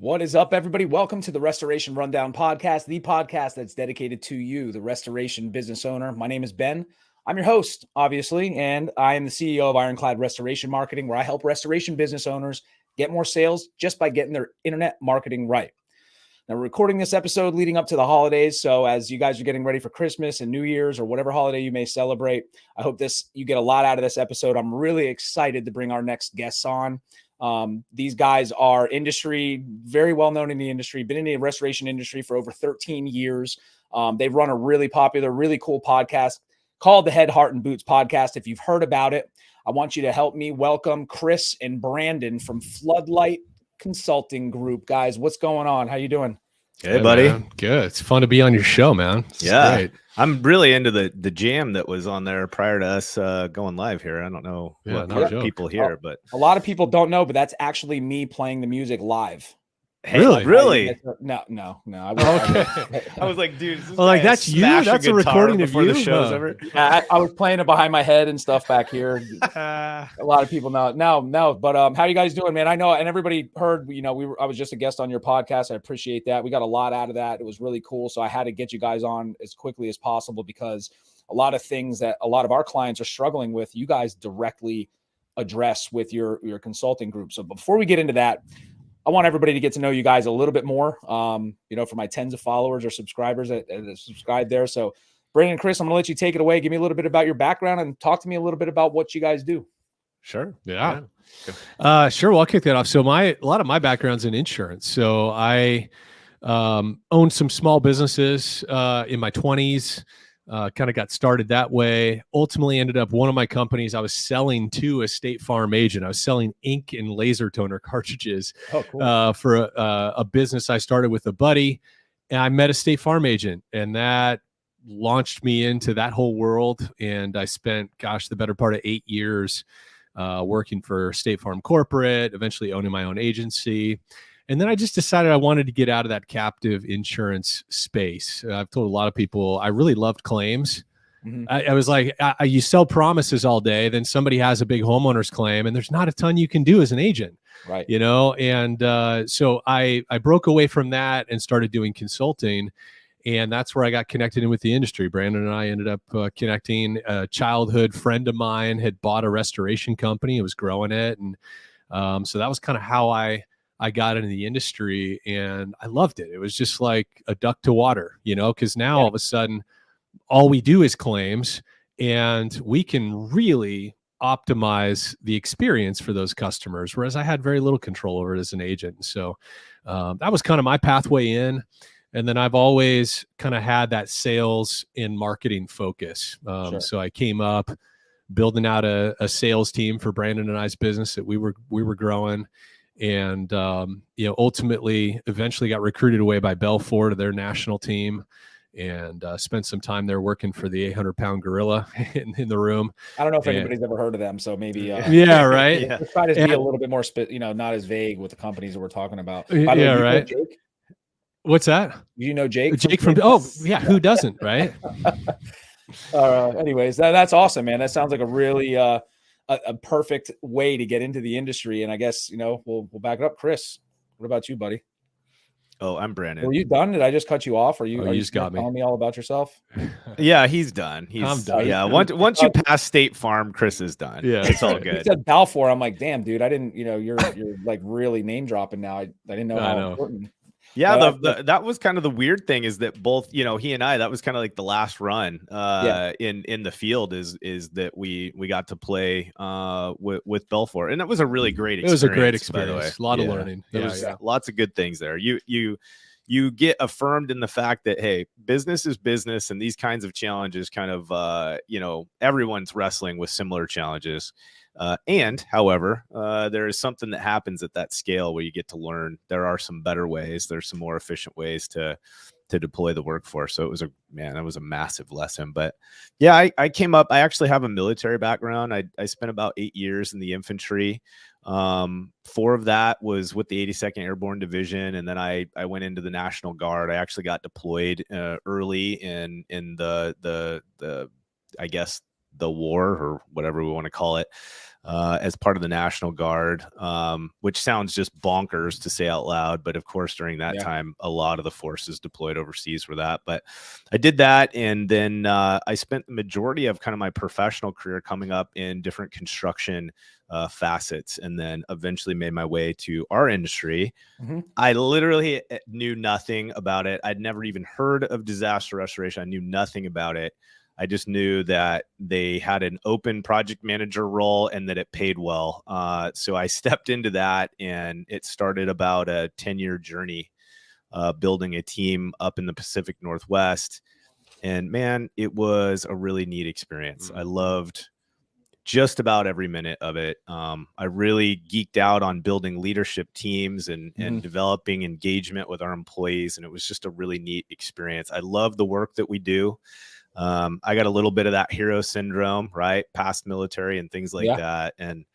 What is up, everybody? Welcome to the Restoration Rundown Podcast, the podcast that's dedicated to you, the restoration business owner. My name is Ben. I'm your host, obviously, and I am the CEO of Ironclad Restoration Marketing, where I help restoration business owners get more sales just by getting their internet marketing right. Now, we're recording this episode leading up to the holidays, so as you guys are getting ready for Christmas and New Year's or whatever holiday you may celebrate, I hope you get a lot out of this episode. I'm really excited to bring our next guests on. These guys are very well known in the industry, been in the restoration industry for over 13 years. They've run a really popular, really cool podcast called the Head, Heart, and Boots podcast. If you've heard about it, I want you to help me welcome Chris and Brandon from Floodlight Consulting Group. Guys, what's going on? How you doing? Hey, buddy. Man. Good. It's fun to be on your show, man. Yeah. Great. I'm really into the jam that was on there prior to us going live here. I don't know what people hear, but a lot of people don't know, but that's actually me playing the music live. Hey, really? No. Okay. I was like, dude, that's you. That's a recording of you. The show's over. Yeah, I was playing it behind my head and stuff back here. A lot of people know. No. But how you guys doing, man? I know, and everybody heard. I was just a guest on your podcast. I appreciate that. We got a lot out of that. It was really cool. So I had to get you guys on as quickly as possible because a lot of things that a lot of our clients are struggling with, you guys directly address with your consulting group. So before we get into that, I want everybody to get to know you guys a little bit more, for my tens of followers or subscribers that subscribe there. So Brandon and Chris, I'm going to let you take it away. Give me a little bit about your background and talk to me a little bit about what you guys do. Sure. Yeah. Sure. Well, I'll kick that off. So a lot of my background's in insurance. So I owned some small businesses in my 20s. Kind of got started that way. Ultimately ended up one of my companies I was selling to a State Farm agent. I was selling ink and laser toner cartridges for a business I started with a buddy. And I met a State Farm agent, and that launched me into that whole world. And I spent, the better part of 8 years working for State Farm Corporate, eventually owning my own agency. And then I just decided I wanted to get out of that captive insurance space. I've told a lot of people I really loved claims. Mm-hmm. I was like, you sell promises all day, then somebody has a big homeowner's claim, and there's not a ton you can do as an agent, right? And so I broke away from that and started doing consulting, and that's where I got connected in with the industry. Brandon and I ended up connecting. A childhood friend of mine had bought a restoration company. It was growing it, and so that was kind of how I got into the industry, and I loved it. It was just like a duck to water, because now all of a sudden, all we do is claims, and we can really optimize the experience for those customers, whereas I had very little control over it as an agent. So that was kind of my pathway in. And then I've always kind of had that sales and marketing focus. Sure. So I came up building out a sales team for Brandon and I's business that we were growing. And, ultimately eventually got recruited away by Belfour to their national team, and spent some time there working for the 800-pound gorilla in the room. I don't know if anybody's ever heard of them. So maybe, yeah, right. Yeah. Let's try to be a little bit more, not as vague with the companies that we're talking about. By the way, right. Jake? What's that? You know Jake? Jake from who doesn't, right? Anyways, that's awesome, man. That sounds like a really, a perfect way to get into the industry. And I guess, we'll back it up. Chris, what about you, buddy? Oh, I'm Brandon. Were you done? Did I just cut you off? Are you just got me. Telling me all about yourself? Yeah, he's done. I'm done. Yeah. Once you pass State Farm, Chris is done. Yeah. It's all good. He said Balfour. I'm like, damn, dude, I didn't, you're like really name dropping now. I didn't know how important. Yeah, that was kind of the weird thing is that both, he and I, that was kind of like the last run in the field is that we got to play with Belfour, and it was a really great experience. It was a great experience. By the way. A lot of learning. There was lots of good things there. You get affirmed in the fact that, hey, business is business, and these kinds of challenges kind of, everyone's wrestling with similar challenges. However, there is something that happens at that scale where you get to learn there are some better ways. There's some more efficient ways to deploy the workforce. So that was a massive lesson. But yeah, I came up, I actually have a military background. I spent about 8 years in the infantry. 4 of that was with the 82nd Airborne Division. And then I went into the National Guard. I actually got deployed early in the I guess the war, or whatever we want to call it, as part of the National Guard, which sounds just bonkers to say out loud. But of course, during that time, a lot of the forces deployed overseas for that. But I did that. And then I spent the majority of kind of my professional career coming up in different construction facets, and then eventually made my way to our industry. I literally knew nothing about it. I'd never even heard of disaster restoration. I knew nothing about it. I just knew that they had an open project manager role and that it paid well. So I stepped into that, and it started about a 10-year journey building a team up in the Pacific Northwest. And man, it was a really neat experience. I loved just about every minute of it. I really geeked out on building leadership teams and developing engagement with our employees. And it was just a really neat experience. I love the work that we do. I got a little bit of that hero syndrome, right? Past military and things like that. And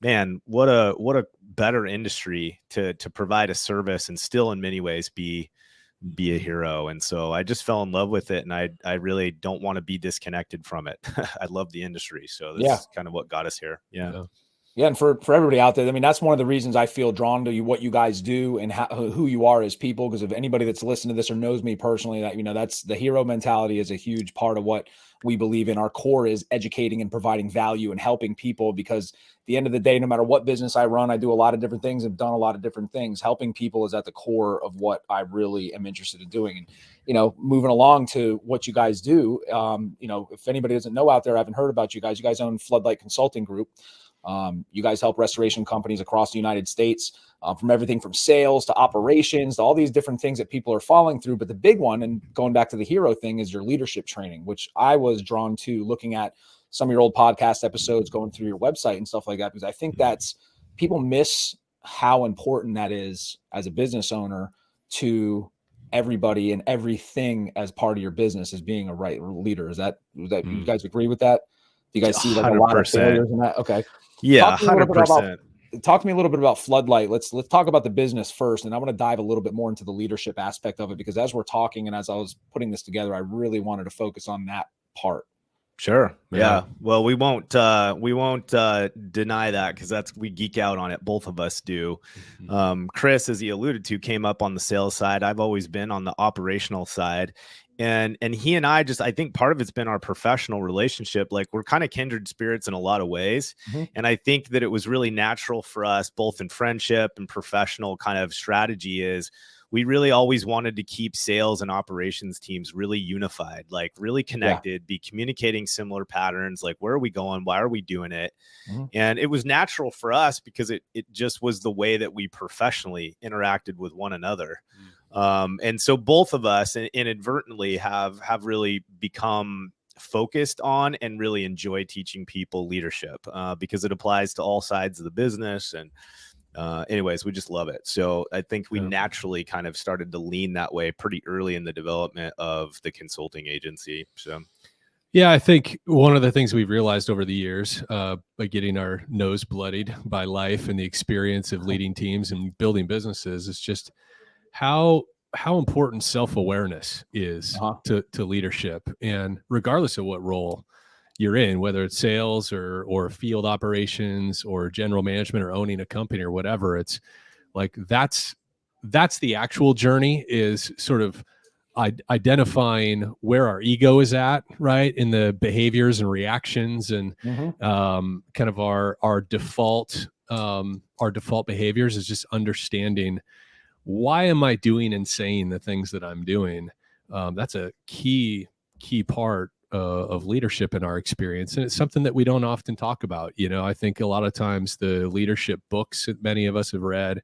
man, what a better industry to provide a service and still in many ways be a hero. And so I just fell in love with it, and I really don't want to be disconnected from it. I love the industry. So this is kind of what got us here. Yeah. And for everybody out there, I mean, that's one of the reasons I feel drawn to you, what you guys do and who you are as people. Because if anybody that's listened to this or knows me personally, that, that's the hero mentality is a huge part of what we believe in. Our core is educating and providing value and helping people, because at the end of the day, no matter what business I run, I do a lot of different things, have done a lot of different things. Helping people is at the core of what I really am interested in doing. And, moving along to what you guys do, if anybody doesn't know out there, I haven't heard about you guys own Floodlight Consulting Group. You guys help restoration companies across the United States, from everything from sales to operations to all these different things that people are falling through. But the big one, and going back to the hero thing, is your leadership training, which I was drawn to looking at some of your old podcast episodes, going through your website and stuff like that, because I think that's, people miss how important that is as a business owner to everybody and everything as part of your business, as being a right leader. Is that you guys agree with that? Do you guys see like a lot of failures in that? Okay. Yeah, 100%. Talk to me a little bit about Floodlight. Let's talk about the business first, and I want to dive a little bit more into the leadership aspect of it, because as we're talking and as I was putting this together, I really wanted to focus on that part. Sure. Yeah. Well, we won't deny that, because we geek out on it. Both of us do. Chris, as he alluded to, came up on the sales side. I've always been on the operational side. And he and I think part of it's been our professional relationship. Like, we're kind of kindred spirits in a lot of ways. And I think that it was really natural for us, both in friendship and professional kind of strategy, is we really always wanted to keep sales and operations teams really unified, like really connected, be communicating similar patterns. Like, where are we going? Why are we doing it? And it was natural for us because it just was the way that we professionally interacted with one another. And so both of us inadvertently have really become focused on and really enjoy teaching people leadership, because it applies to all sides of the business. And anyways, we just love it. So I think we naturally kind of started to lean that way pretty early in the development of the consulting agency. So yeah, I think one of the things we've realized over the years, by getting our nose bloodied by life and the experience of leading teams and building businesses, is just how important self-awareness is to leadership. And regardless of what role you're in, whether it's sales or field operations or general management or owning a company or whatever, it's like that's the actual journey, is sort of identifying where our ego is at, right, in the behaviors and reactions and kind of our default behaviors, is just understanding, why am I doing and saying the things that I'm doing? That's a key part of leadership in our experience. And it's something that we don't often talk about. I think a lot of times the leadership books that many of us have read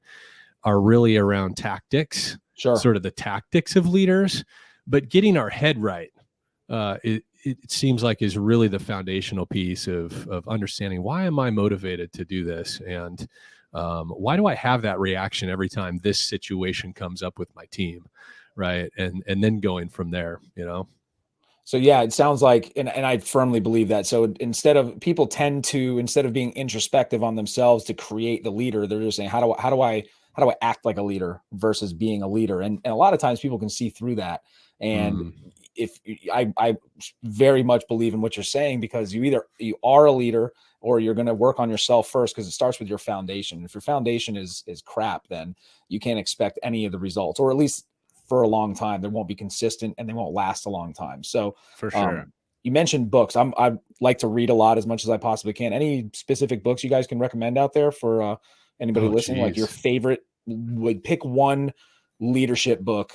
are really around tactics, sort of the tactics of leaders, but getting our head right, it seems like, is really the foundational piece of understanding, why am I motivated to do this? And why do I have that reaction every time this situation comes up with my team, right? And then going from there, So yeah, it sounds like, and I firmly believe that. So instead of being introspective on themselves to create the leader, they're just saying, how do I act like a leader versus being a leader? And a lot of times people can see through that. And if I very much believe in what you're saying, because you are a leader or you're going to work on yourself first, because it starts with your foundation. If your foundation is crap, then you can't expect any of the results, or at least for a long time. They won't be consistent and they won't last a long time. So For sure. you mentioned books. I like to read a lot as much as I possibly can. Any specific books you guys can recommend out there for anybody listening? Like your favorite, would pick one leadership book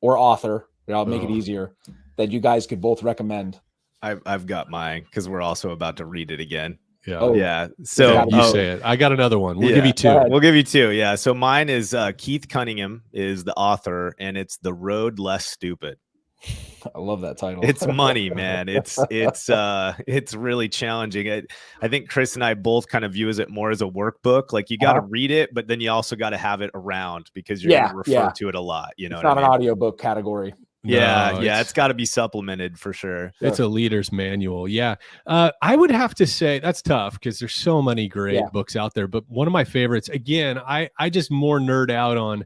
or author, I'll make it easier, that you guys could both recommend. I've got mine, because we're also about to read it again. Yeah. Oh, Yeah. So you say it. I got another one. We'll give you two. ahead. We'll give you two. Yeah. So mine is Keith Cunningham is the author, and it's The Road Less Stupid. I love that title. It's money, man. It's really challenging. I think Chris and I both kind of view it more as a workbook. Like, you got to read it, but then you also got to have it around, because you're going to refer to it a lot. You know, it's not an audiobook category. Yeah, it's got to be supplemented for sure. It's a leader's manual. Yeah. I would have to say that's tough, because there's so many great books out there. But one of my favorites, again, I just more nerd out on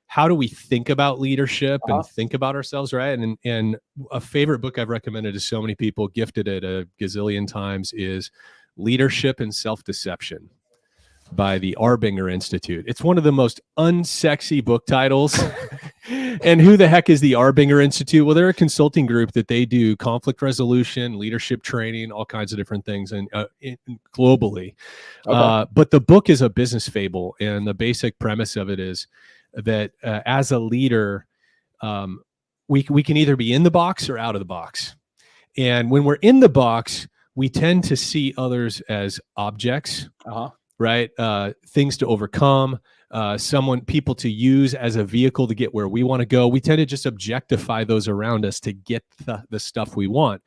how do we think about leadership and think about ourselves, right? And a favorite book I've recommended to so many people, gifted it a gazillion times, is Leadership and Self-Deception by the Arbinger Institute. It's one of the most unsexy book titles. And who the heck is the Arbinger Institute? Well, they're a consulting group that they do conflict resolution, leadership training, all kinds of different things, and globally. But the book is a business fable, and the basic premise of it is that as a leader, we can either be in the box or out of the box. And when we're in the box, we tend to see others as objects, right? Things to overcome, people to use as a vehicle to get where we want to go. We tend to just objectify those around us to get the stuff we want.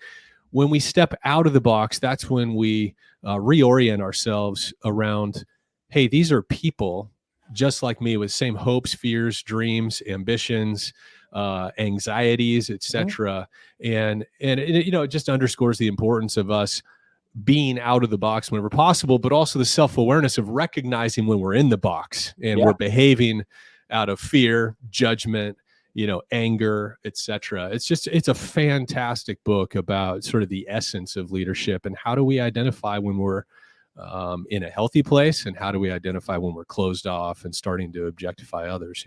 When we step out of the box, that's when we reorient ourselves around, hey, these are people just like me, with same hopes, fears, dreams, ambitions, anxieties, etc. And it just underscores the importance of us being out of the box whenever possible, but also the self-awareness of recognizing when we're in the box and we're behaving out of fear, judgment, anger, etc. It's a fantastic book about sort of the essence of leadership, and how do we identify when we're in a healthy place, and how do we identify when we're closed off and starting to objectify others,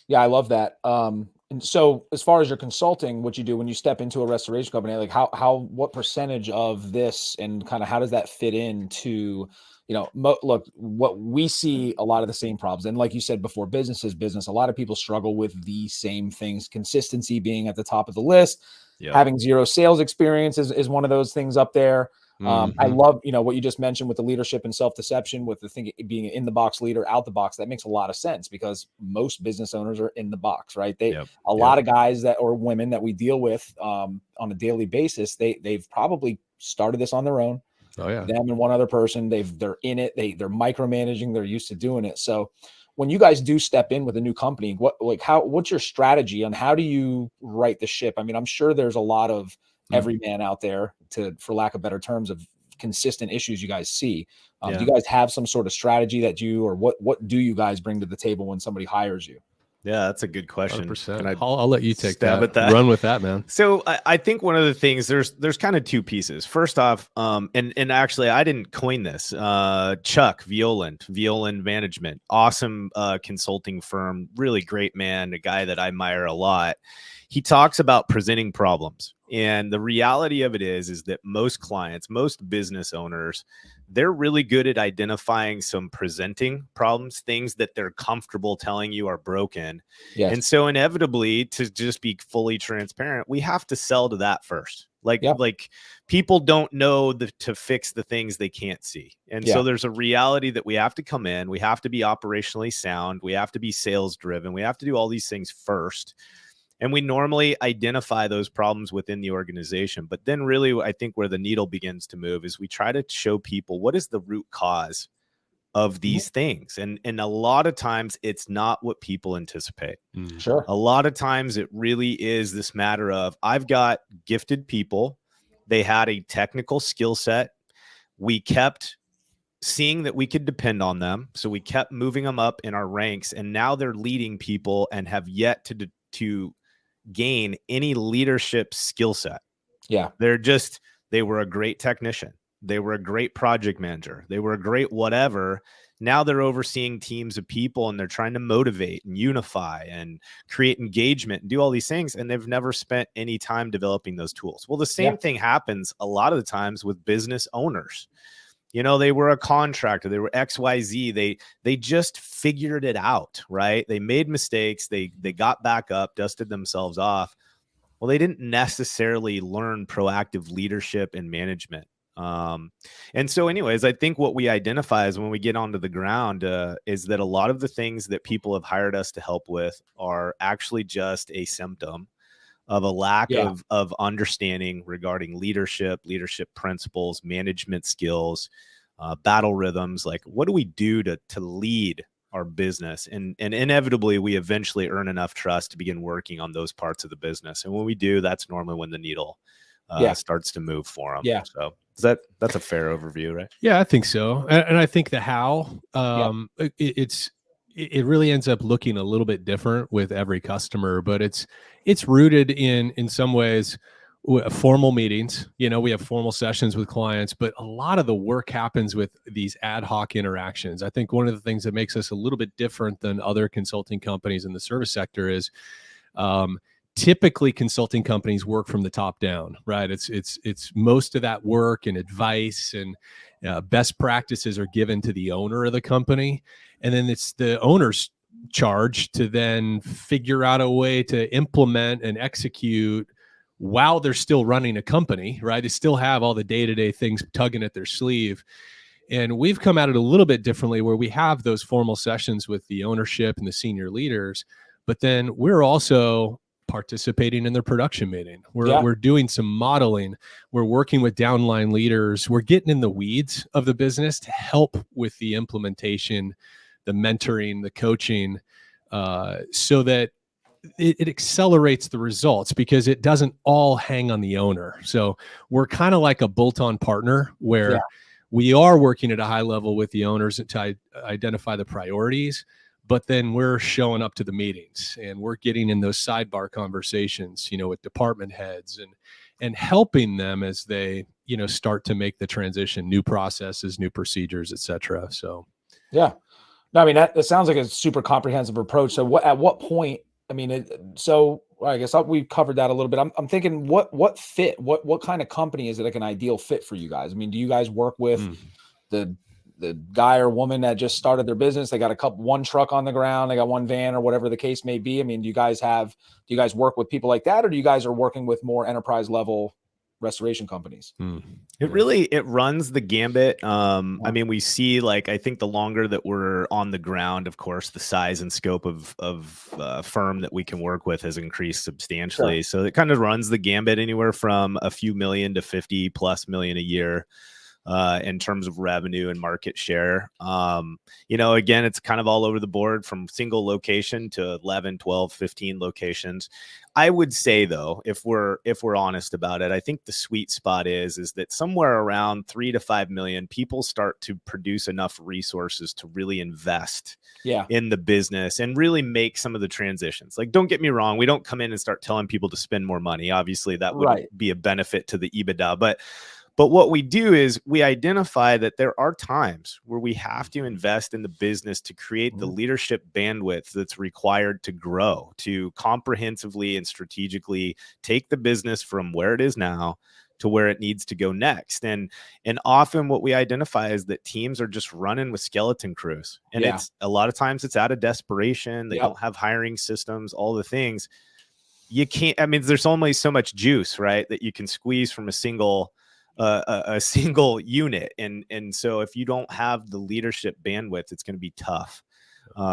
Yeah, I love that. And so as far as your consulting, what you do when you step into a restoration company, like what percentage of this, and kind of how does that fit into, look, what we see a lot of the same problems. And like you said before, business is business. A lot of people struggle with the same things, consistency being at the top of the list. Having zero sales experience is one of those things up there. I love, what you just mentioned with the leadership and self-deception, with the thing being in the box leader, out the box. That makes a lot of sense, because most business owners are in the box, right? A lot of guys or women that we deal with on a daily basis, they've probably started this on their own. Them and one other person, they're in it. They're micromanaging. They're used to doing it. So when you guys do step in with a new company, what's your strategy on how do you right the ship? I mean, I'm sure there's a lot of every man out there, for lack of better terms, of consistent issues you guys see. Do you guys have some sort of strategy or what do you guys bring to the table when somebody hires you? Yeah, that's a good question. I'll let you take that. Run with that, man. So I think one of the things, there's kind of two pieces. First off, and actually I didn't coin this. Chuck Violand Management, awesome consulting firm, really great man, a guy that I admire a lot. He talks about presenting problems. And the reality of it is that most clients, most business owners, they're really good at identifying some presenting problems, things that they're comfortable telling you are broken. And so inevitably, to just be fully transparent, we have to sell to that first. Like people don't know to fix the things they can't see. And so there's a reality that we have to come in, we have to be operationally sound, we have to be sales driven, we have to do all these things first. And we normally identify those problems within the organization. But then really, I think where the needle begins to move is we try to show people what is the root cause of these things. And a lot of times it's not what people anticipate. Sure. A lot of times it really is this matter of, I've got gifted people. They had a technical skill set. We kept seeing that we could depend on them. So we kept moving them up in our ranks. And now they're leading people and have yet to gain any leadership skill set. Yeah. They were a great technician. They were a great project manager. They were a great whatever. Now they're overseeing teams of people and they're trying to motivate and unify and create engagement and do all these things. And they've never spent any time developing those tools. Well, the same thing happens a lot of the times with business owners. You know, they were a contractor, they were XYZ. They just figured it out, right? They made mistakes. They got back up, dusted themselves off. Well, they didn't necessarily learn proactive leadership and management. And so anyways, I think what we identify is when we get onto the ground, is that a lot of the things that people have hired us to help with are actually just a symptom of a lack of understanding regarding leadership principles, management skills, battle rhythms. Like, what do we do to lead our business? And inevitably we eventually earn enough trust to begin working on those parts of the business. And when we do, that's normally when the needle starts to move for them. Yeah. So that's a fair overview, right? Yeah, I think so. And I think the how, it really ends up looking a little bit different with every customer, but it's rooted in some ways formal meetings. You know, we have formal sessions with clients, but a lot of the work happens with these ad hoc interactions. I think one of the things that makes us a little bit different than other consulting companies in the service sector is, typically consulting companies work from the top down, right? It's most of that work and advice and best practices are given to the owner of the company. And then it's the owner's charge to then figure out a way to implement and execute while they're still running a company, right? They still have all the day-to-day things tugging at their sleeve. And we've come at it a little bit differently where we have those formal sessions with the ownership and the senior leaders, but then we're also participating in their production meeting. We're doing some modeling. We're working with downline leaders. We're getting in the weeds of the business to help with the implementation, the mentoring, the coaching, so that it accelerates the results because it doesn't all hang on the owner. So we're kind of like a bolt-on partner where we are working at a high level with the owners to identify the priorities, but then we're showing up to the meetings and we're getting in those sidebar conversations, you know, with department heads and helping them as they, you know, start to make the transition, new processes, new procedures, et cetera. So, yeah, no, I mean, that sounds like a super comprehensive approach. So at what point, I mean, I guess we've covered that a little bit. I'm thinking what kind of company is it like an ideal fit for you guys? I mean, do you guys work with the guy or woman that just started their business? They got one truck on the ground, they got one van or whatever the case may be. I mean, do you guys work with people like that, or do you guys are working with more enterprise level restoration companies? It runs the gambit. I mean, we see, like, I think the longer that we're on the ground, of course, the size and scope of firm that we can work with has increased substantially. Sure. So it kind of runs the gambit anywhere from a few million to 50+ million a year. In terms of revenue and market share. You know, again, it's kind of all over the board from single location to 11, 12, 15 locations. I would say, though, if we're honest about it, I think the sweet spot is that somewhere around 3 to 5 million people start to produce enough resources to really invest in the business and really make some of the transitions. Like, don't get me wrong, we don't come in and start telling people to spend more money. Obviously, that would be a benefit to the EBITDA, But what we do is we identify that there are times where we have to invest in the business to create the leadership bandwidth that's required to grow, to comprehensively and strategically take the business from where it is now to where it needs to go next. And often what we identify is that teams are just running with skeleton crews. And it's a lot of times it's out of desperation. They don't have hiring systems, all the things. You can't, I mean, there's only so much juice, right, that you can squeeze from a single unit. And so if you don't have the leadership bandwidth, it's going to be tough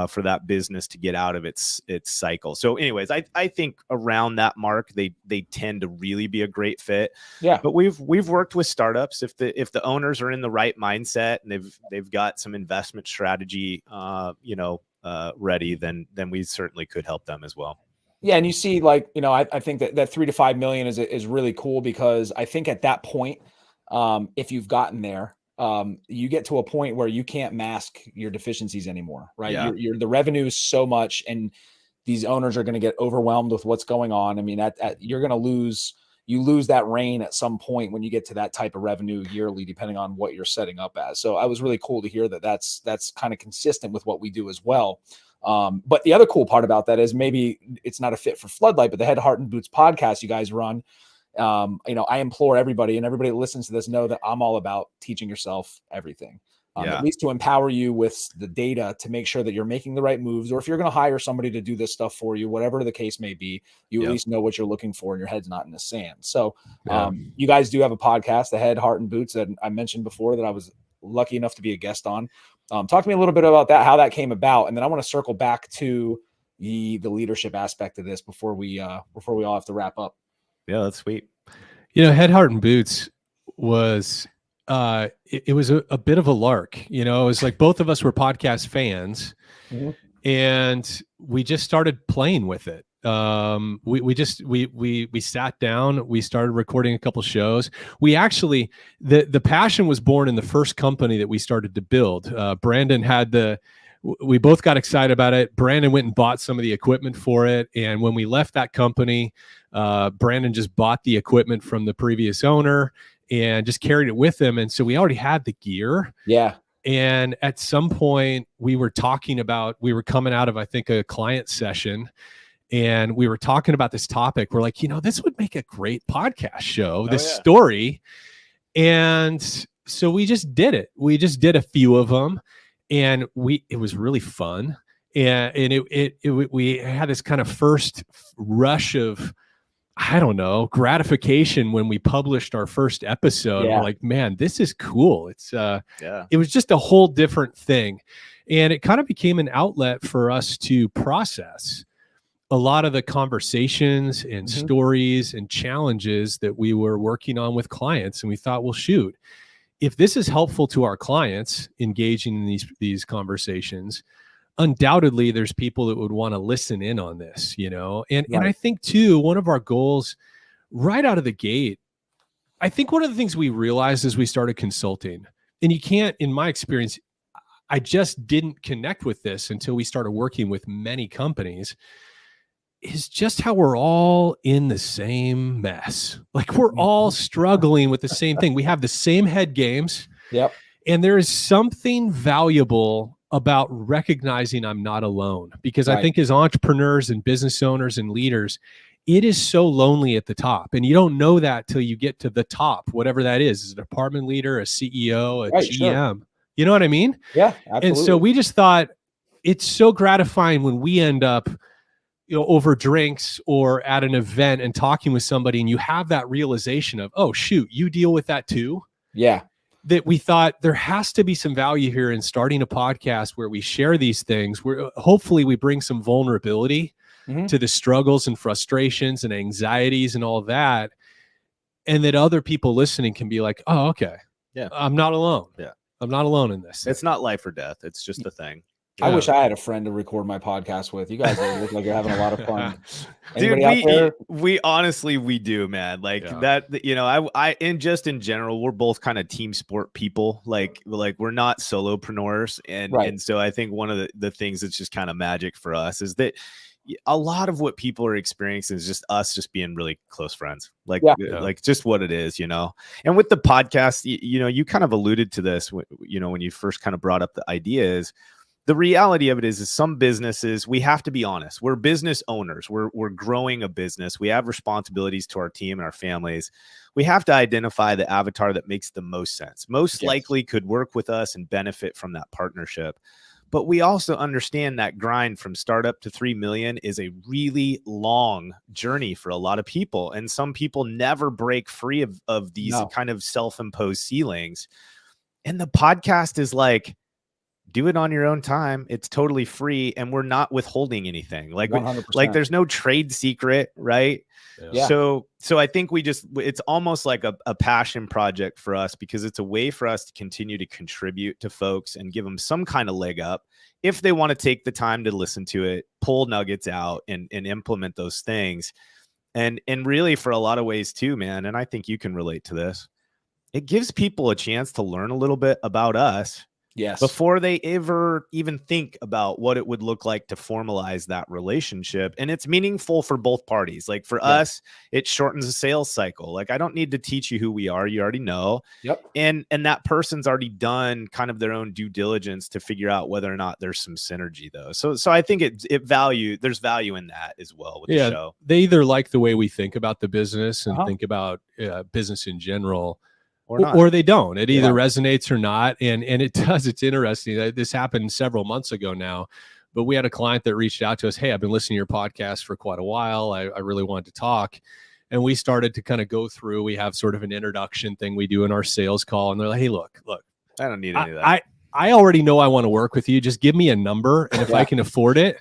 for that business to get out of its cycle. So anyways, I think around that mark, they tend to really be a great fit. Yeah. But we've worked with startups. If the owners are in the right mindset and they've got some investment strategy, ready, then we certainly could help them as well. Yeah. And you see, like, you know, I think that 3 to 5 million is really cool, because I think at that point, if you've gotten there, you get to a point where you can't mask your deficiencies anymore, right? Yeah. The revenue is so much, and these owners are going to get overwhelmed with what's going on. I mean, you're going to lose that reign at some point when you get to that type of revenue yearly, depending on what you're setting up as. So I was really cool to hear that that's kind of consistent with what we do as well. But the other cool part about that is maybe it's not a fit for Floodlight, but the Head, Heart, and Boots podcast you guys run. I implore everybody, and everybody that listens to this know that I'm all about teaching yourself everything. At least to empower you with the data to make sure that you're making the right moves, or if you're going to hire somebody to do this stuff for you, whatever the case may be, you at least know what you're looking for and your head's not in the sand. So you guys do have a podcast, The Head, Heart, and Boots, that I mentioned before that I was lucky enough to be a guest on. Talk to me a little bit about that, how that came about. And then I want to circle back to the leadership aspect of this before we all have to wrap up. Yeah, that's sweet. Head, Heart, and Boots was it was a bit of a lark. It was like both of us were podcast fans, and we just started playing with it. We sat down, we started recording a couple shows. We actually, the passion was born in the first company that we started to build. Brandon we both got excited about it. Brandon went and bought some of the equipment for it. And when we left that company, Brandon just bought the equipment from the previous owner and just carried it with him. And so we already had the gear. Yeah. And at some point we were coming out of, I think, a client session, and we were talking about this topic. We're like, this would make a great podcast show, story. And so we just did it. We just did a few of them, and it was really fun. And we had this kind of first rush of, I don't know, gratification when we published our first episode. We're like, man, this is cool. It was just a whole different thing. And it kind of became an outlet for us to process a lot of the conversations and stories and challenges that we were working on with clients. And we thought, well, shoot, if this is helpful to our clients engaging in these conversations, undoubtedly there's people that would want to listen in on this, and I think too, one of our goals right out of the gate, I think one of the things we realized as we started consulting, and you can't, in my experience, I just didn't connect with this until we started working with many companies, is just how we're all in the same mess. Like we're all struggling with the same thing. We have the same head games. Yep. And there is something valuable about recognizing I'm not alone, because I think as entrepreneurs and business owners and leaders, it is so lonely at the top. And you don't know that till you get to the top, whatever that is a department leader, a CEO, a GM. Sure. You know what I mean? Yeah, absolutely. And so we just thought it's so gratifying when we end up over drinks or at an event and talking with somebody, and you have that realization of, oh shoot, you deal with that too. Yeah. That we thought there has to be some value here in starting a podcast where we share these things, where hopefully we bring some vulnerability to the struggles and frustrations and anxieties and all that. And that other people listening can be like, oh, okay. Yeah. I'm not alone. Yeah. I'm not alone in this. It's not life or death. It's just a thing. I wish I had a friend to record my podcast with. You guys look like you're having a lot of fun. Dude, we honestly, we do, man. Like that, I in general, we're both kind of team sport people. Like we're not solopreneurs. And so I think one of the things that's just kind of magic for us is that a lot of what people are experiencing is just us just being really close friends, like just what it is, and with the podcast, you kind of alluded to this, when you first kind of brought up the ideas. The reality of it is some businesses, we have to be honest. We're business owners. We're growing a business. We have responsibilities to our team and our families. We have to identify the avatar that makes the most sense, most likely could work with us and benefit from that partnership. But we also understand that grind from startup to 3 million is a really long journey for a lot of people. And some people never break free of these kind of self-imposed ceilings. And the podcast is like, do it on your own time. It's totally free. And we're not withholding anything. Like, 100%. There's no trade secret, right? Yeah. So I think it's almost like a passion project for us, because it's a way for us to continue to contribute to folks and give them some kind of leg up if they want to take the time to listen to it, pull nuggets out and implement those things. And really for a lot of ways too, man. And I think you can relate to this. It gives people a chance to learn a little bit about us Yes. before they ever even think about what it would look like to formalize that relationship. And it's meaningful for both parties. Like for us, it shortens the sales cycle. Like I don't need to teach you who we are. You already know. Yep. And that person's already done kind of their own due diligence to figure out whether or not there's some synergy though. So I think there's value in that as well with the show. They either like the way we think about the business and think about business in general, or they don't. It either resonates or not. And it does. It's interesting. This happened several months ago now, but we had a client that reached out to us. Hey, I've been listening to your podcast for quite a while. I really wanted to talk. And we started to kind of go through. We have sort of an introduction thing we do in our sales call. And they're like, hey, look, I don't need any of that. I already know I want to work with you. Just give me a number. And if I can afford it.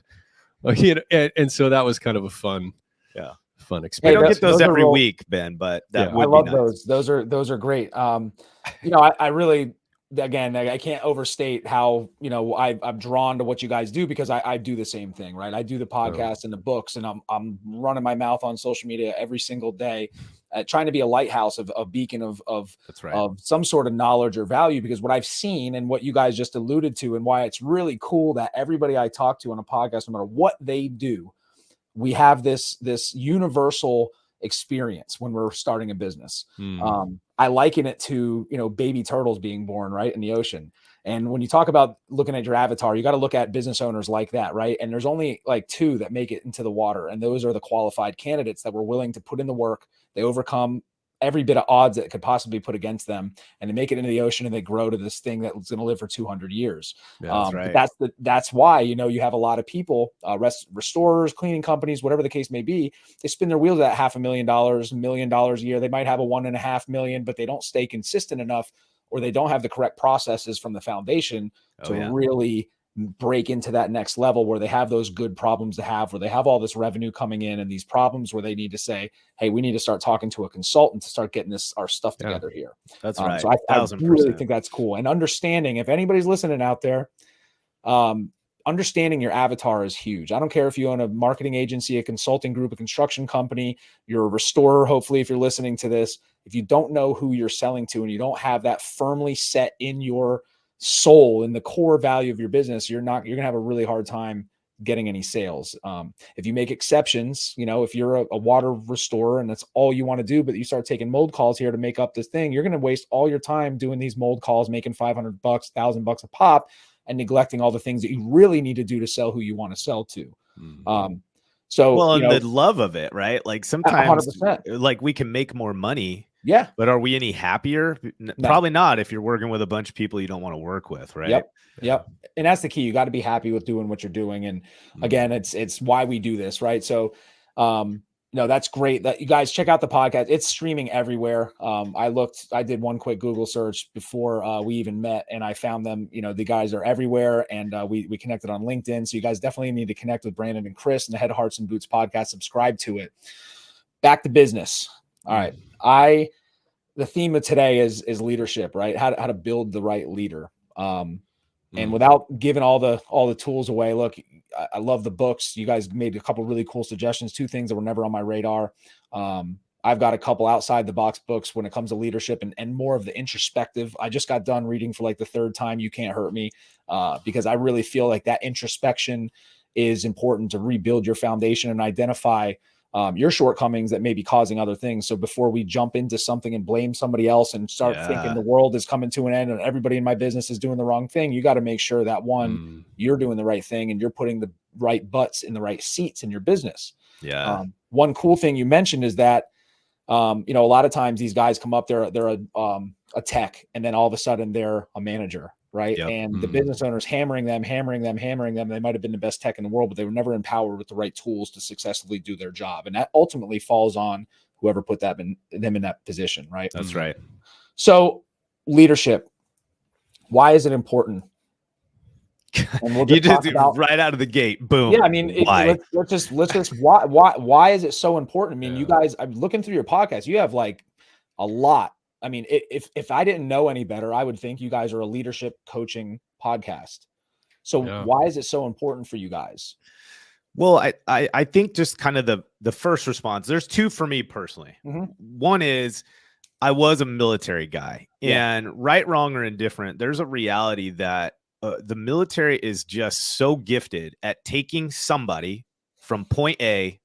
And so that was kind of a fun experience. We don't get those every week, Ben, but that would I love be nice. those are great. I really, again, I can't overstate how, I'm drawn to what you guys do, because I do the same thing, right? I do the podcast and the books, and I'm running my mouth on social media every single day, trying to be a lighthouse of beacon of some sort of knowledge or value, because what I've seen and what you guys just alluded to, and why it's really cool that everybody I talk to on a podcast, no matter what they do, we have this universal experience when we're starting a business. I liken it to, baby turtles being born right in the ocean. And when you talk about looking at your avatar, you got to look at business owners like that, right? And there's only like 2 that make it into the water, and those are the qualified candidates that were willing to put in the work. They overcome every bit of odds that could possibly put against them, and they make it into the ocean, and they grow to this thing that's going to live for 200 years. That's right. That's why, you have a lot of people, restorers, cleaning companies, whatever the case may be. They spin their wheels at $500,000, $1 million a year. They might have a $1.5 million, but they don't stay consistent enough, or they don't have the correct processes from the foundation to really break into that next level, where they have those good problems to have, where they have all this revenue coming in and these problems where they need to say, hey, we need to start talking to a consultant to start getting our stuff together here. That's right. So I really think that's cool. And understanding, if anybody's listening out there, understanding your avatar is huge. I don't care if you own a marketing agency, a consulting group, a construction company, you're a restorer. Hopefully, if you're listening to this, if you don't know who you're selling to, and you don't have that firmly set in your soul, in the core value of your business, you're going to have a really hard time getting any sales. If you make exceptions, if you're a water restorer and that's all you want to do, but you start taking mold calls here to make up this thing, you're going to waste all your time doing these mold calls, making $500, $1,000 a pop, and neglecting all the things that you really need to do to sell who you want to sell to. And the love of it, right? Like sometimes 100%. like we can make more money. Yeah. But are we any happier? No. Probably not, if you're working with a bunch of people you don't want to work with, right? Yep. And that's the key. You got to be happy with doing what you're doing. And again, it's why we do this, right? So, that's great that you guys check out the podcast. It's streaming everywhere. I did one quick Google search before we even met, and I found them. The guys are everywhere, and we connected on LinkedIn. So you guys definitely need to connect with Brandon and Chris and the Head Hearts and Boots podcast. Subscribe to it. Back to business. All right. The theme of today is leadership, right? How to build the right leader. And without giving all the tools away, look, I love the books. You guys made a couple really cool suggestions, 2 things that were never on my radar. I've got a couple outside the box books when it comes to leadership and more of the introspective. I just got done reading for like the 3rd time, You Can't Hurt Me, because I really feel like that introspection is important to rebuild your foundation and identify your shortcomings that may be causing other things. So before we jump into something and blame somebody else and start thinking the world is coming to an end and everybody in my business is doing the wrong thing, you got to make sure that you're doing the right thing and you're putting the right butts in the right seats in your business. One cool thing you mentioned is that, a lot of times these guys come up, they're a tech, and then all of a sudden they're a manager. Right. And the business owners hammering them. They might've been the best tech in the world, but they were never empowered with the right tools to successfully do their job. And that ultimately falls on whoever put them in that position. Right. That's right. So leadership, why is it important? And we'll just talk about right out of the gate. Boom. Yeah. I mean, let's just why is it so important? I mean, you guys, I'm looking through your podcast. You have like a lot. I mean, if I didn't know any better, I would think you guys are a leadership coaching podcast. So why is it so important for you guys? Well, I think just kind of the first response, there's 2 for me personally. One is I was a military guy, Yeah. and right, wrong, or indifferent, there's a reality that the military is just so gifted at taking somebody from point A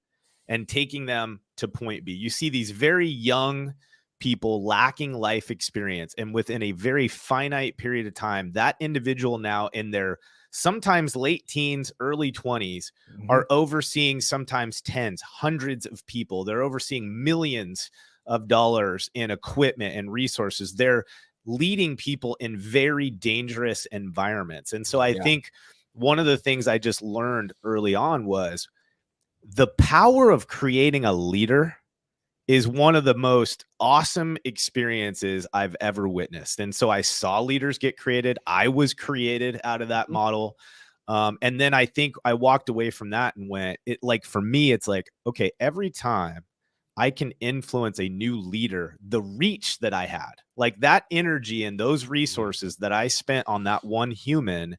and taking them to point B. You see these very young people lacking life experience, and within a very finite period of time, that individual now in their sometimes late teens, early 20s are overseeing sometimes tens, hundreds of people. They're overseeing millions of dollars in equipment and resources. They're leading people in very dangerous environments. And so I think one of the things I just learned early on was the power of creating a leader is one of the most awesome experiences I've ever witnessed. And so I saw leaders get created. I was created out of that model. And then I think I walked away from that and went, for me, it's like, okay, every time I can influence a new leader, the reach that I had, like that energy and those resources that I spent on that one human,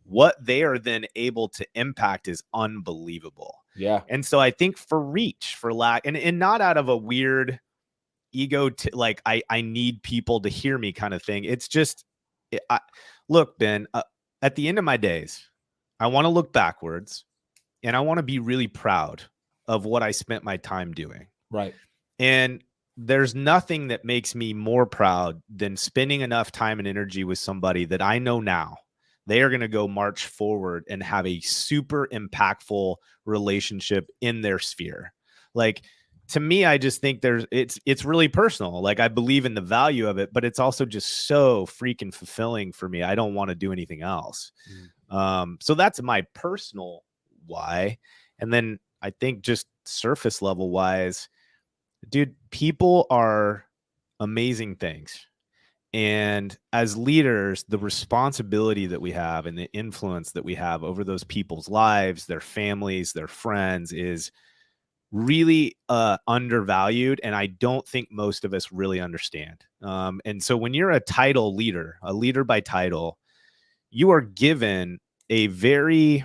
what they are then able to impact is unbelievable. Yeah. And so I think for reach, for lack, and not out of a weird ego, like I need people to hear me kind of thing. It's just, look, Ben, at the end of my days, I want to look backwards and I want to be really proud of what I spent my time doing. Right. And there's nothing that makes me more proud than spending enough time and energy with somebody that I know now they are going to go march forward and have a super impactful relationship in their sphere. Like, to me, I just think it's really personal. Like, I believe in the value of it, but it's also just so freaking fulfilling for me. I don't want to do anything else. So that's my personal why. And then I think just surface level wise, dude, people are amazing things. And as leaders, the responsibility that we have and the influence that we have over those people's lives, their families, their friends is really undervalued. And I don't think most of us really understand. And so when you're a leader by title, you are given a very,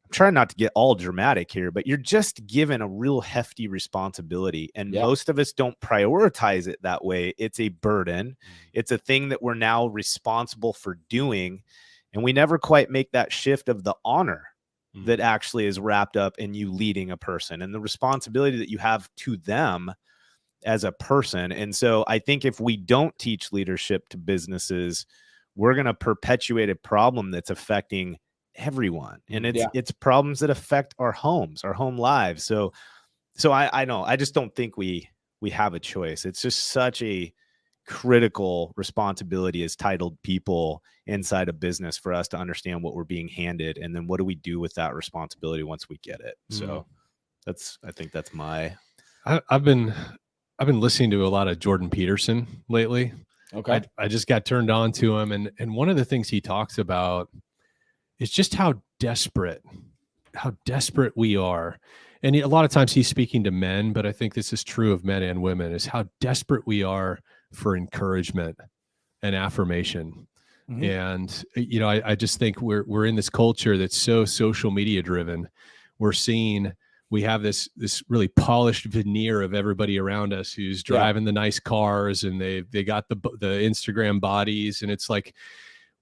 I'm trying not to get all dramatic here, but you're just given a real hefty responsibility. And most of us don't prioritize it that way. It's a burden. It's a thing that we're now responsible for doing. And we never quite make that shift of the honor that actually is wrapped up in you leading a person and the responsibility that you have to them as a person. And so I think if we don't teach leadership to businesses, we're going to perpetuate a problem that's affecting everyone. And it's problems that affect our homes, our home lives. So I know, I just don't think we have a choice. It's just such a critical responsibility as titled people inside a business for us to understand what we're being handed. And then what do we do with that responsibility once we get it? So I think that's my, I've been listening to a lot of Jordan Peterson lately. Okay. I just got turned on to him. And one of the things he talks about is just how desperate we are. And a lot of times he's speaking to men, but I think this is true of men and women, is how desperate we are for encouragement and affirmation. And, I just think we're in this culture that's so social media driven. We have this really polished veneer of everybody around us who's driving the nice cars and they got the Instagram bodies. And it's like,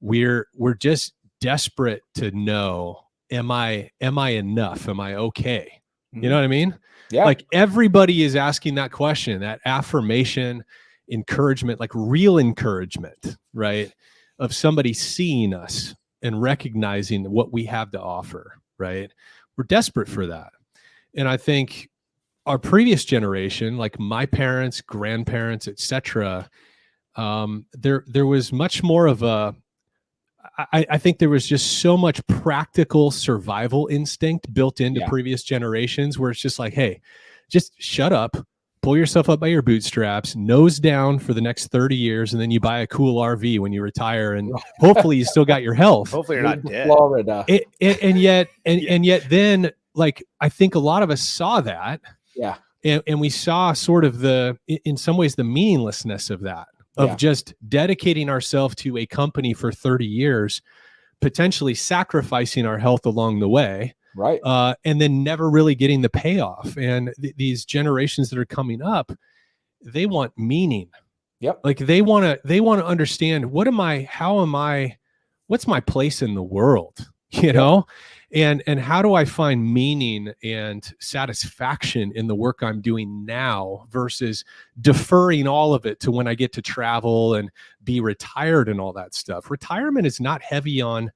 we're just desperate to know, am I enough? Am I okay? You know what I mean? Yeah. Like, everybody is asking that question, that affirmation, encouragement, like real encouragement, right? Of somebody seeing us and recognizing what we have to offer, right? We're desperate for that. And I think our previous generation, like my parents, grandparents, etc., there was much more of a, I think there was just so much practical survival instinct built into previous generations, where it's just like, hey, just shut up, pull yourself up by your bootstraps, nose down for the next 30 years, and then you buy a cool RV when you retire, and hopefully you still got your health. Hopefully you're not dead. Florida. And yet then, like, I think a lot of us saw that. Yeah. And we saw sort of in some ways, the meaninglessness of that, of just dedicating ourselves to a company for 30 years, potentially sacrificing our health along the way. Right. And then never really getting the payoff. And these generations that are coming up, they want meaning. Yep. Like they want to understand, what's my place in the world, you know? And how do I find meaning and satisfaction in the work I'm doing now versus deferring all of it to when I get to travel and be retired and all that stuff. Retirement is not heavy on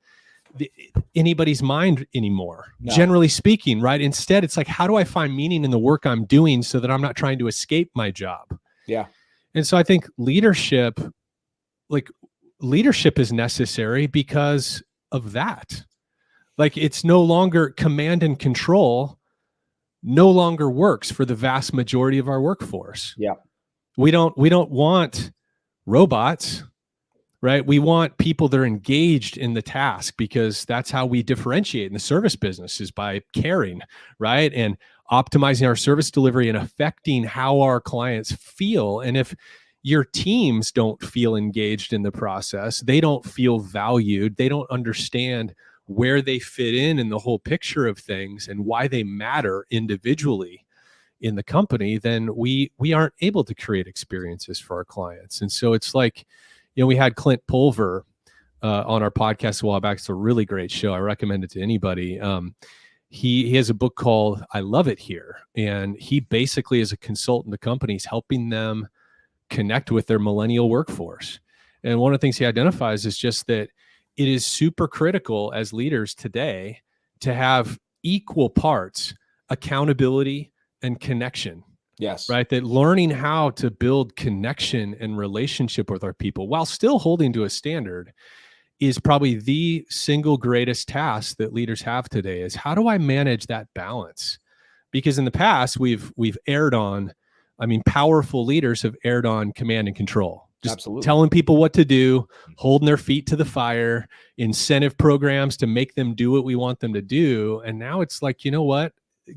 anybody's mind anymore, generally speaking, right? Instead, it's like, how do I find meaning in the work I'm doing so that I'm not trying to escape my job? Yeah. And so I think leadership is necessary because of that. Like, it's no longer command and control, no longer works for the vast majority of our workforce. Yeah. We don't want robots, right? We want people that are engaged in the task, because that's how we differentiate in the service business, is by caring, right? And optimizing our service delivery and affecting how our clients feel. And if your teams don't feel engaged in the process, they don't feel valued, they don't understand where they fit in the whole picture of things and why they matter individually in the company, then we aren't able to create experiences for our clients. And so it's like, we had Clint Pulver on our podcast a while back. It's a really great show. I recommend it to anybody. He has a book called I Love It Here. And he basically is a consultant to companies, helping them connect with their millennial workforce. And one of the things he identifies is just that it is super critical as leaders today to have equal parts accountability and connection. Yes. Right. That learning how to build connection and relationship with our people while still holding to a standard is probably the single greatest task that leaders have today, is how do I manage that balance? Because in the past, we've erred on, powerful leaders have erred on command and control. Just Absolutely. Telling people what to do, holding their feet to the fire, incentive programs to make them do what we want them to do. And now it's like, you know what?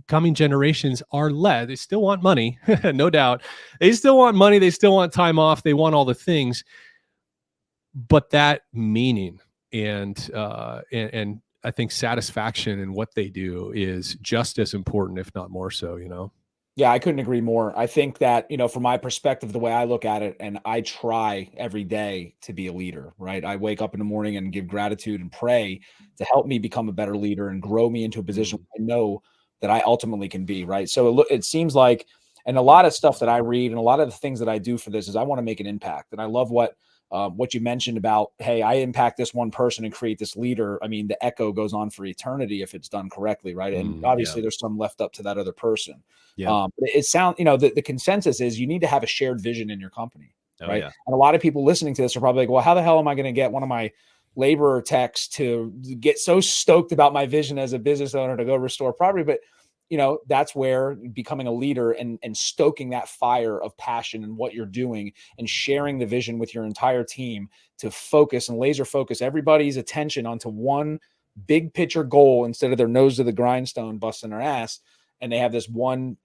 Coming generations are led. They still want money, no doubt. They still want money. They still want time off. They want all the things. But that meaning and I think satisfaction in what they do is just as important, if not more so, Yeah, I couldn't agree more. I think that, from my perspective, the way I look at it, and I try every day to be a leader, right? I wake up in the morning and give gratitude and pray to help me become a better leader and grow me into a position I know that I ultimately can be, right? So it seems like, and a lot of stuff that I read and a lot of the things that I do for this is I want to make an impact. And I love what you mentioned about, hey, I impact this one person and create this leader. The echo goes on for eternity if it's done correctly, right? And obviously there's some left up to that other person. Yeah. But it sounds, the consensus is you need to have a shared vision in your company, right? Yeah. And a lot of people listening to this are probably like, well, how the hell am I going to get one of my laborer techs to get so stoked about my vision as a business owner to go restore property? But that's where becoming a leader and stoking that fire of passion in what you're doing and sharing the vision with your entire team to focus and laser focus everybody's attention onto one big picture goal instead of their nose to the grindstone busting their ass. And they have this one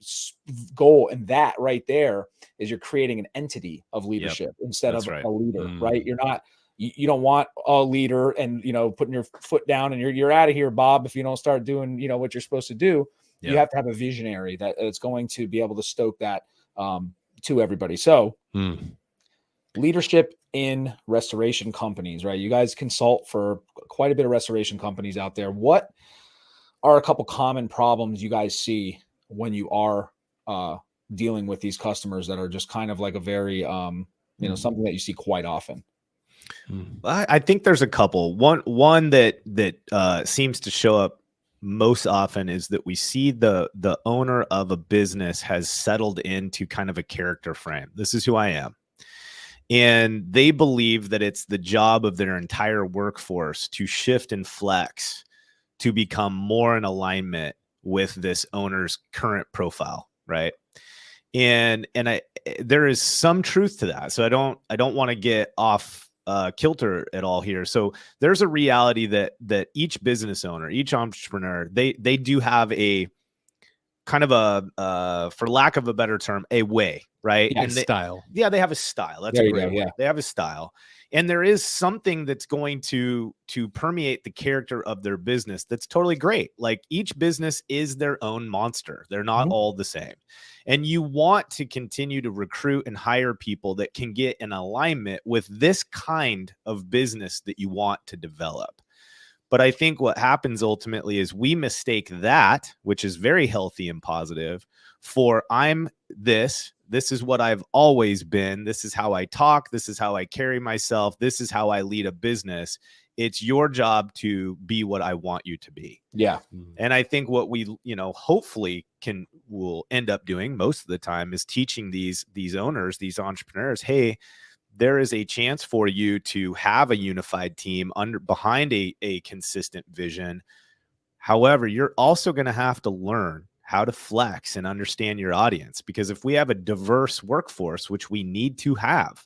goal. And that right there is you're creating an entity of leadership instead of a leader, right? You don't want a leader and, putting your foot down and you're out of here, Bob, if you don't start doing, what you're supposed to do. You have to have a visionary that it's going to be able to stoke that to everybody. So leadership in restoration companies, right? You guys consult for quite a bit of restoration companies out there. What are a couple common problems you guys see when you are dealing with these customers that are just kind of like a very, something that you see quite often? I think there's a couple. One that seems to show up most often is that we see the owner of a business has settled into kind of a character frame. This is who I am. And they believe that it's the job of their entire workforce to shift and flex to become more in alignment with this owner's current profile, right? And there is some truth to that. So I don't want to get off kilter at all here. So there's a reality that each business owner, each entrepreneur, they do have a kind of a for lack of a better term, a way, right? Yeah, and style. Yeah, they have a style. That's a great way. They have a style. and there is something that's going to permeate the character of their business that's totally great. Like each business is their own monster. They're not all the same. And you want to continue to recruit and hire people that can get in alignment with this kind of business that you want to develop. But I think what happens ultimately is we mistake that, which is very healthy and positive, for I'm this is what I've always been. This is how I talk. This is how I carry myself. This is how I lead a business. It's your job to be what I want you to be. Yeah. And I think what we, hopefully will end up doing most of the time is teaching these owners, these entrepreneurs, hey, there is a chance for you to have a unified team behind a consistent vision. However, you're also going to have to learn how to flex and understand your audience, because if we have a diverse workforce, which we need to have,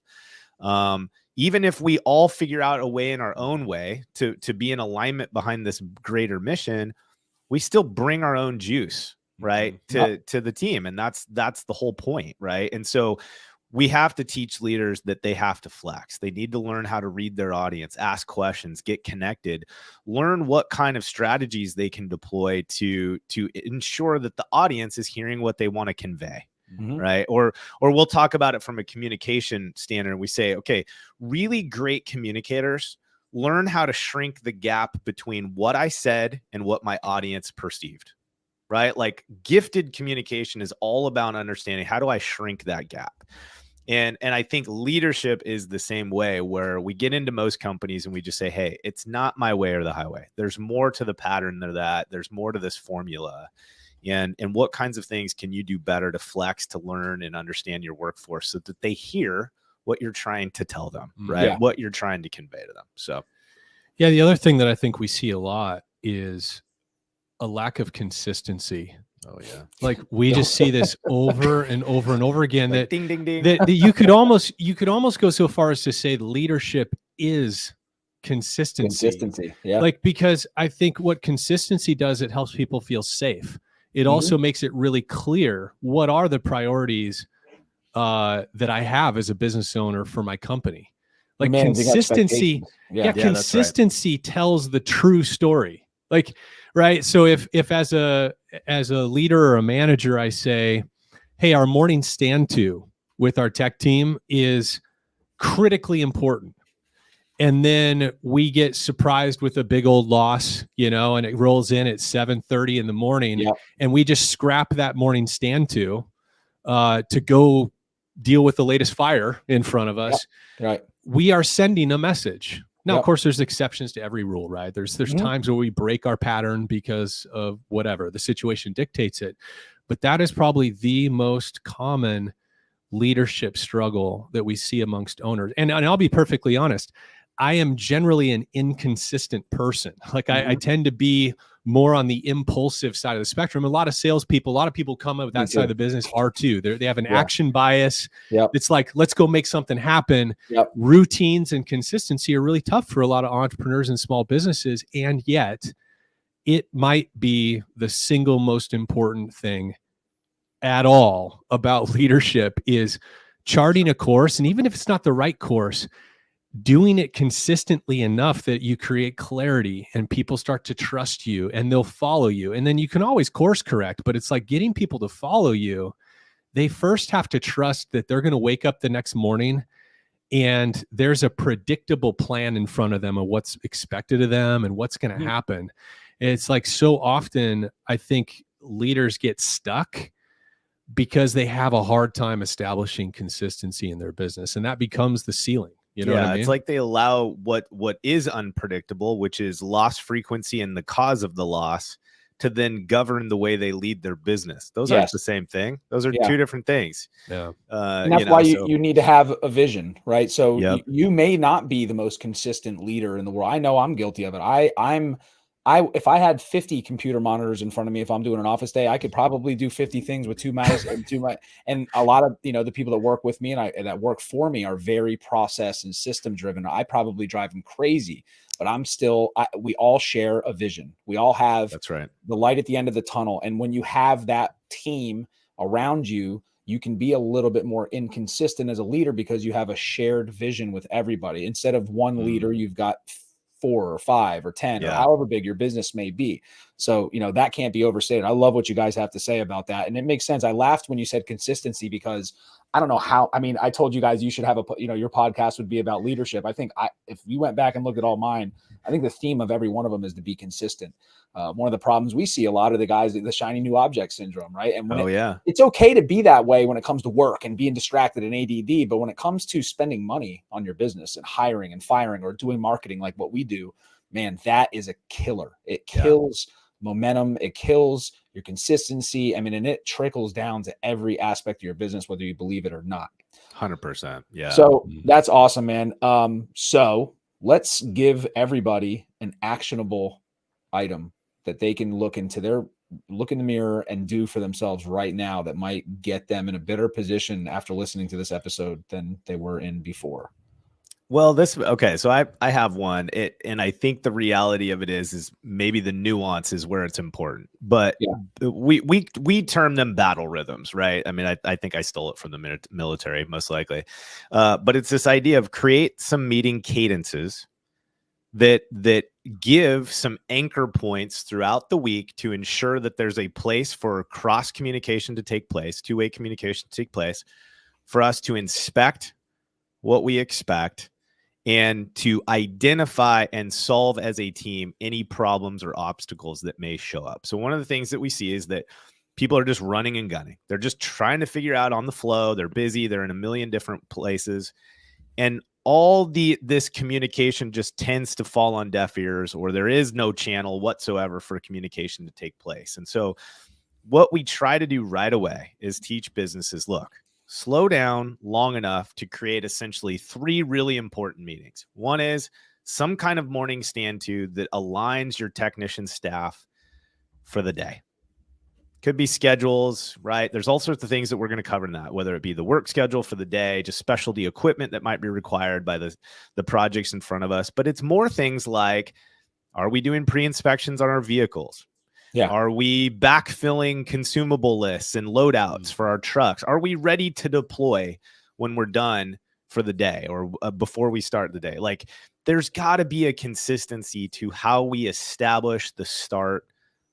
even if we all figure out a way in our own way to be in alignment behind this greater mission, we still bring our own juice, right, to the team. And that's the whole point, right? And so we have to teach leaders that they have to flex. They need to learn how to read their audience, ask questions, get connected, learn what kind of strategies they can deploy to ensure that the audience is hearing what they want to convey. Right. Or we'll talk about it from a communication standard. We say, okay, really great communicators learn how to shrink the gap between what I said and what my audience perceived. Right. Like gifted communication is all about understanding, how do I shrink that gap? And I think leadership is the same way, where we get into most companies and we just say, hey, it's not my way or the highway. There's more to the pattern than that. There's more to this formula. And what kinds of things can you do better to flex, to learn and understand your workforce so that they hear what you're trying to tell them, right? Yeah. What you're trying to convey to them. So, yeah, the other thing that I think we see a lot is a lack of consistency. Oh yeah. Like we just see this over and over and over again, like that ding, ding, ding. That you could almost go so far as to say leadership is consistency. Yeah. Like, because I think what consistency does, it helps people feel safe. It also makes it really clear what are the priorities that I have as a business owner for my company. Like consistency. Consistency tells the true story. Like, right. So if as a leader or a manager, I say, hey, our morning stand to with our tech team is critically important. And then we get surprised with a big old loss, and it rolls in at 7:30 in the morning, and we just scrap that morning stand to go deal with the latest fire in front of us. Right. We are sending a message. Now, of course, there's exceptions to every rule, right? There's times where we break our pattern because of whatever the situation dictates it. But that is probably the most common leadership struggle that we see amongst owners. And I'll be perfectly honest, I am generally an inconsistent person. Like I tend to be more on the impulsive side of the spectrum. A lot of salespeople, a lot of people come up with that side of the business are too. They have an action bias. It's like, let's go make something happen. Routines and consistency are really tough for a lot of entrepreneurs and small businesses. And yet it might be the single most important thing at all about leadership is charting a course. And even if it's not the right course, doing it consistently enough that you create clarity and people start to trust you and they'll follow you. And then you can always course correct, but it's like getting people to follow you. They first have to trust that they're going to wake up the next morning and there's a predictable plan in front of them of what's expected of them and what's going to happen. It's like so often I think leaders get stuck because they have a hard time establishing consistency in their business, and that becomes the ceiling. You know what I mean? It's like they allow what is unpredictable, which is loss frequency and the cause of the loss, to then govern the way they lead their business. Those aren't the same thing. Those are two different things. And that's why you need to have a vision, right? So you may not be the most consistent leader in the world. I know I'm guilty of it. If I had 50 computer monitors in front of me, if I'm doing an office day, I could probably do 50 things with two mice and a lot of, the people that work with me and that work for me are very process and system driven. I probably drive them crazy, but we all share a vision. We all have the light at the end of the tunnel. And when you have that team around you you can be a little bit more inconsistent as a leader because you have a shared vision with everybody. Instead of one leader, you've got 4 or 5 or 10 or however big your business may be. So, that can't be overstated. I love what you guys have to say about that. And it makes sense. I laughed when you said consistency because I don't know how, I told you guys you should have your podcast would be about leadership. I think if you went back and looked at all mine, I think the theme of every one of them is to be consistent. One of the problems we see a lot of the guys, the shiny new object syndrome, right? And when it's okay to be that way when it comes to work and being distracted and ADD, but when it comes to spending money on your business and hiring and firing or doing marketing like what we do, man, that is a killer. It kills momentum. It kills your consistency. And it trickles down to every aspect of your business, whether you believe it or not. 100%. Yeah. So that's awesome, man. So let's give everybody an actionable item that they can look in the mirror and do for themselves right now that might get them in a better position after listening to this episode than they were in before. Well, so I have one, and I think the reality of it is maybe the nuance is where it's important, but we term them battle rhythms, right? I think I stole it from the military, most likely. But it's this idea of create some meeting cadences that give some anchor points throughout the week to ensure that there's a place for cross communication to take place, two-way communication to take place, for us to inspect what we expect, and to identify and solve as a team any problems or obstacles that may show up. So one of the things that we see is that people are just running and gunning. They're just trying to figure out on the flow. They're busy. They're in a million different places. And all this communication just tends to fall on deaf ears, or there is no channel whatsoever for communication to take place. And so what we try to do right away is teach businesses, look, slow down long enough to create essentially 3 really important meetings. One is some kind of morning stand-to that aligns your technician staff for the day. Could be schedules, right? There's all sorts of things that we're going to cover in that, whether it be the work schedule for the day, just specialty equipment that might be required by the projects in front of us. But it's more things like, are we doing pre-inspections on our vehicles? Yeah. Are we backfilling consumable lists and loadouts for our trucks? Are we ready to deploy when we're done for the day or before we start the day? Like, there's got to be a consistency to how we establish the start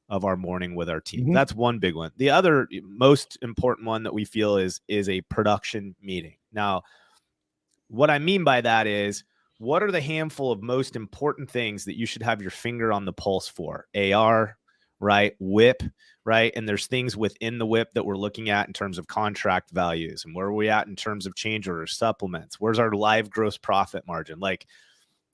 of our morning with our team. Mm-hmm. That's one big one. The other most important one that we feel is a production meeting. Now, what I mean by that is, what are the handful of most important things that you should have your finger on the pulse for? AR, right? WIP, right? And there's things within the WIP that we're looking at in terms of contract values, and where are we at in terms of change orders, supplements? Where's our live gross profit margin? Like,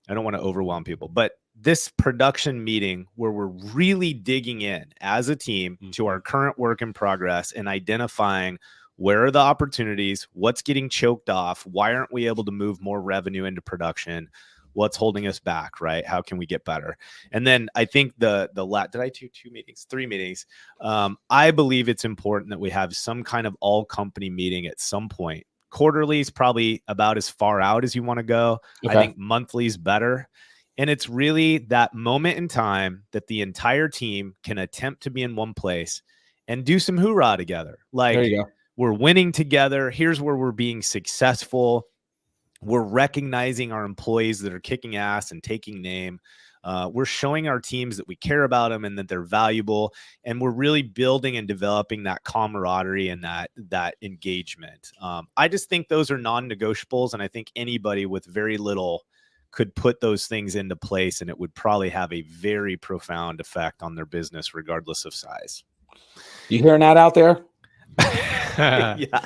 I don't want to overwhelm people, but this production meeting where we're really digging in as a team to our current work in progress and identifying where are the opportunities, what's getting choked off, why aren't we able to move more revenue into production, what's holding us back, right? How can we get better? And then I think did I do 2 meetings, 3 meetings? I believe it's important that we have some kind of all company meeting at some point. Quarterly is probably about as far out as you want to go. Okay. I think monthly is better. And it's really that moment in time that the entire team can attempt to be in one place and do some hoorah together. Like, there you go. We're winning together. Here's where we're being successful. We're recognizing our employees that are kicking ass and taking name. We're showing our teams that we care about them and that they're valuable. And we're really building and developing that camaraderie and that engagement. I just think those are non-negotiables. And I think anybody with very little could put those things into place, and it would probably have a very profound effect on their business, regardless of size. You hearing that out there? Yeah.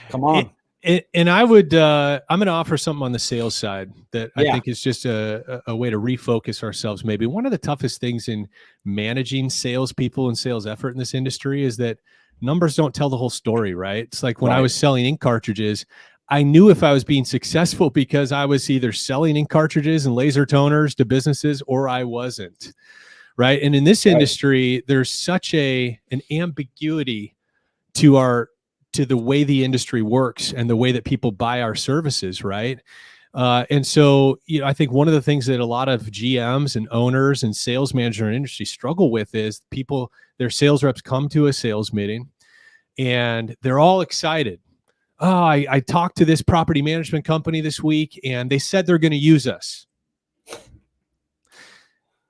Come on. And I would, I'm going to offer something on the sales side that I think is just a way to refocus ourselves. Maybe one of the toughest things in managing salespeople and sales effort in this industry is that numbers don't tell the whole story, right? It's like when I was selling ink cartridges, I knew if I was being successful because I was either selling ink cartridges and laser toners to businesses or I wasn't, right? And in this industry, there's such an ambiguity to the way the industry works and the way that people buy our services, right? And so, I think one of the things that a lot of GMs and owners and sales managers in our industry struggle with is their sales reps come to a sales meeting and they're all excited. Oh, I talked to this property management company this week and they said they're going to use us.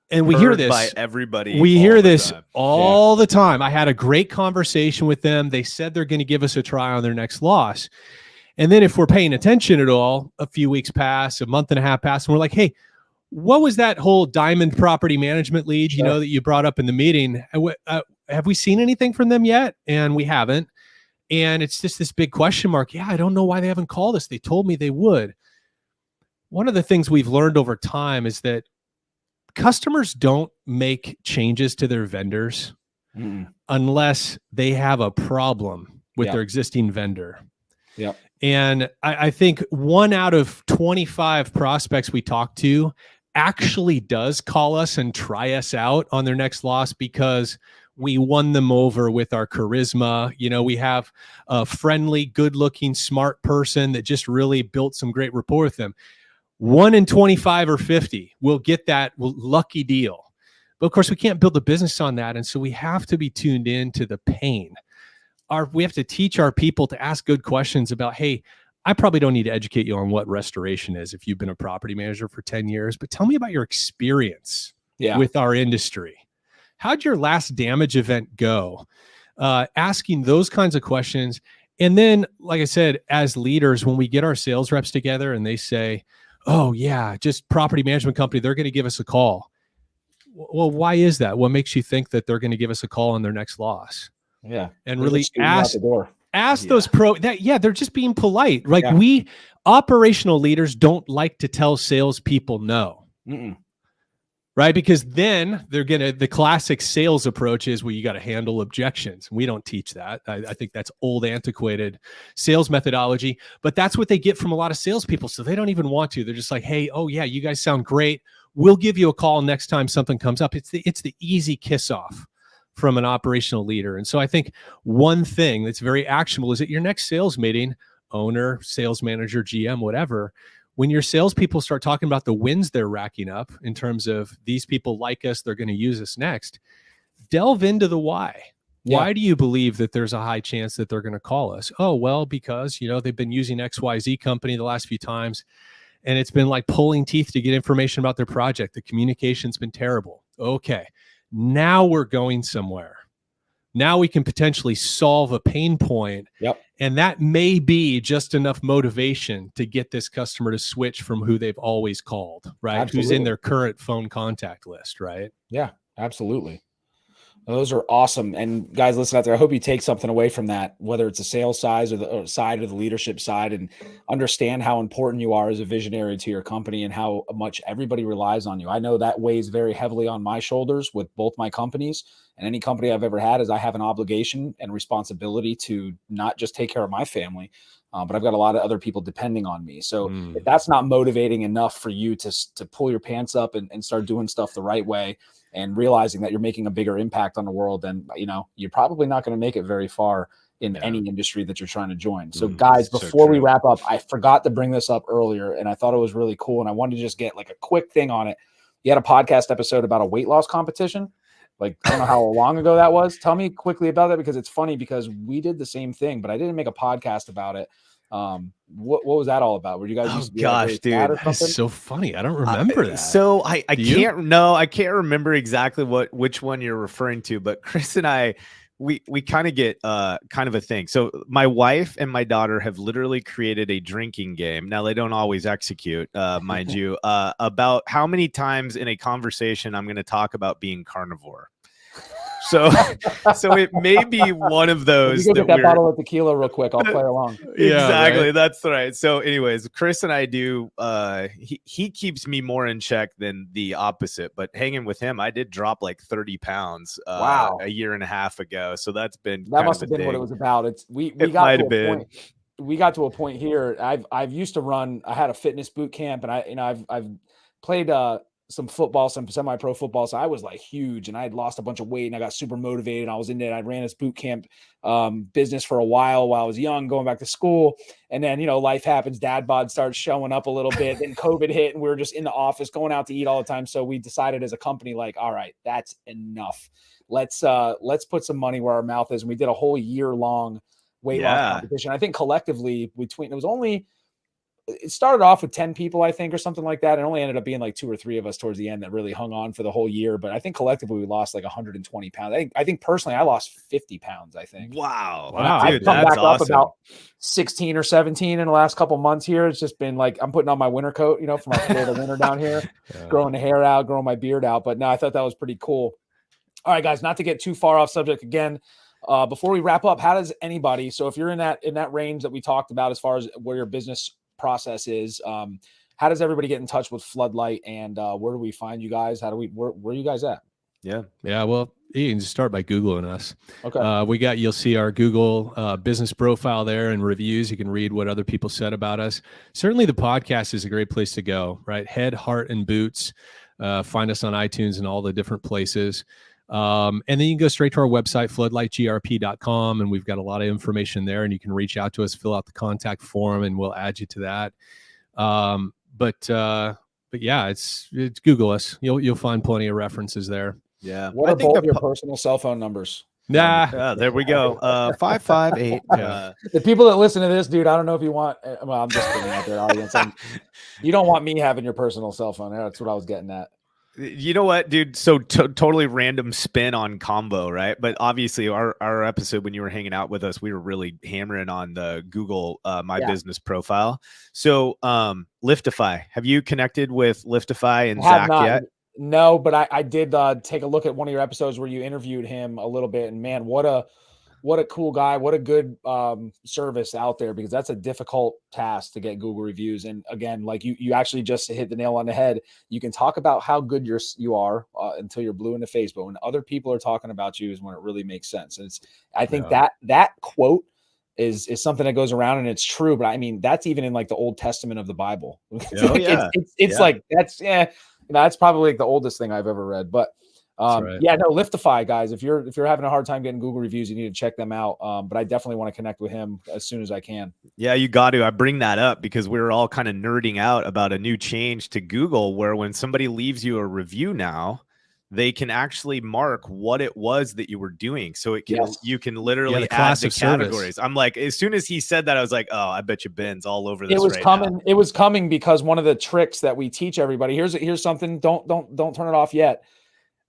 And we hear this by everybody. We hear this time. all the time. I had a great conversation with them. They said they're going to give us a try on their next loss. And then if we're paying attention at all, a few weeks pass, a month and a half pass, and we're like, hey, what was that whole diamond property management lead, Sure. that you brought up in the meeting? Have we seen anything from them yet? And we haven't. And it's just this big question mark. Yeah, I don't know why they haven't called us. They told me they would. One of the things we've learned over time is that customers don't make changes to their vendors unless they have a problem with their existing vendor. Yeah. And I think 1 out of 25 prospects we talk to actually does call us and try us out on their next loss because we won them over with our charisma. We have a friendly, good-looking, smart person that just really built some great rapport with them. 1 in 25 or 50 will get that lucky deal. But of course, we can't build a business on that. And so we have to be tuned in to the pain. We have to teach our people to ask good questions about, hey, I probably don't need to educate you on what restoration is if you've been a property manager for 10 years, but tell me about your experience with our industry. How'd your last damage event go? Asking those kinds of questions. And then, like I said, as leaders, when we get our sales reps together and they say, oh yeah, just property management company, they're going to give us a call. Well, why is that? What makes you think that they're going to give us a call on their next loss? Yeah. And really ask those they're just being polite. Like we operational leaders don't like to tell salespeople no. Right? Because then the classic sales approach is, well, you got to handle objections. We don't teach that. I think that's old, antiquated sales methodology, but that's what they get from a lot of salespeople. So they don't even want to. They're just like, hey, oh yeah, you guys sound great. We'll give you a call next time something comes up. It's the easy kiss off from an operational leader. And so I think one thing that's very actionable is at your next sales meeting, owner, sales manager, GM, whatever, when your salespeople start talking about the wins they're racking up in terms of these people like us, they're going to use us next, delve into the why. Yeah. Why do you believe that there's a high chance that they're going to call us? Oh, well, because, they've been using XYZ company the last few times, and it's been like pulling teeth to get information about their project. The communication's been terrible. Okay, now we're going somewhere. Now we can potentially solve a pain point. Yep. And that may be just enough motivation to get this customer to switch from who they've always called, right? Absolutely. Who's in their current phone contact list, right? Yeah, absolutely. Those are awesome. And guys, listen out there, I hope you take something away from that, whether it's the sales side or the leadership side, and understand how important you are as a visionary to your company and how much everybody relies on you. I know that weighs very heavily on my shoulders with both my companies and any company I've ever had, is I have an obligation and responsibility to not just take care of my family, but I've got a lot of other people depending on me. So if that's not motivating enough for you to pull your pants up and start doing stuff the right way, and realizing that you're making a bigger impact on the world, then, you're probably not going to make it very far in any industry that you're trying to join. So guys, before we wrap up, I forgot to bring this up earlier, and I thought it was really cool, and I wanted to just get like a quick thing on it. You had a podcast episode about a weight loss competition. Like, I don't know how long ago that was. Tell me quickly about that, because it's funny, because we did the same thing, but I didn't make a podcast about it. What was that all about? Were you guys used to be gosh, dude, that's so funny. I don't remember that. So I can't remember exactly which one you're referring to, but Chris and I, we kind of get kind of a thing. So my wife and my daughter have literally created a drinking game. Now, they don't always execute, mind you, about how many times in a conversation I'm going to talk about being carnivore. So it may be one of those. You go get that bottle of tequila real quick. I'll play along. Exactly. Right? That's right. So anyways, Chris and I do, he keeps me more in check than the opposite, but hanging with him, I did drop like 30 pounds a year and a half ago. So that must have been what it was about. We got to a point. We got to a point here. I've used to run, I had a fitness boot camp, and I've played some football, some semi-pro football. So I was like huge, and I had lost a bunch of weight, and I got super motivated. I was in it. I ran this boot camp business for a while I was young, going back to school. And then, life happens. Dad bod starts showing up a little bit. Then COVID hit, and we were just in the office going out to eat all the time. So we decided as a company, like, all right, that's enough. Let's put some money where our mouth is. And we did a whole year-long weight loss competition. I think collectively it started off with 10 people, I think, or something like that. It only ended up being like 2 or 3 of us towards the end that really hung on for the whole year. But I think collectively we lost like 120 pounds. I think personally I lost 50 pounds, I think. Wow. I've come back up about 16 or 17 in the last couple months here. It's just been like, I'm putting on my winter coat, for my Florida winter down here, growing the hair out, growing my beard out. But no, I thought that was pretty cool. All right, guys, not to get too far off subject again. Before we wrap up, how does anybody, so if you're in that range that we talked about as far as where your business process is, how does everybody get in touch with Floodlight, and where do we find you guys? Where are you guys at? Yeah. Well, you can just start by Googling us. Okay. You'll see our Google business profile there and reviews. You can read what other people said about us. Certainly the podcast is a great place to go, right? Head, Heart, and Boots. Find us on iTunes and all the different places. And then you can go straight to our website, floodlightgrp.com, and we've got a lot of information there, and you can reach out to us, fill out the contact form, and we'll add you to that. But yeah, it's Google us. You'll find plenty of references there. Yeah. What are both your personal cell phone numbers? There we go. 558. The people that listen to this, dude, I don't know if you want. Well, I'm just kidding out there, audience. You don't want me having your personal cell phone. That's what I was getting at. You know what, dude? So totally random spin on combo, right? But obviously our episode when you were hanging out with us, we were really hammering on the Google business profile. So Liftify, have you connected with Liftify and Zach yet? No, but I did take a look at one of your episodes where you interviewed him a little bit, and man, what a cool guy, what a good service out there, because that's a difficult task to get Google reviews. And again, like you actually just hit the nail on the head. You can talk about how good you are until you're blue in the face, but when other people are talking about you is when it really makes sense. And I think that quote is something that goes around, and it's true. But I mean, that's even in like the Old Testament of the Bible. It's like that's probably like the oldest thing I've ever read. But right. Liftify, guys. If you're having a hard time getting Google reviews, you need to check them out. But I definitely want to connect with him as soon as I can. Yeah, you got to. I bring that up because we were all kind of nerding out about a new change to Google, where when somebody leaves you a review now, they can actually mark what it was that you were doing. So you can literally add the categories. Service. I'm like, as soon as he said that, I was like, oh, I bet you Ben's all over this. It was coming because one of the tricks that we teach everybody, here's something. Don't turn it off yet.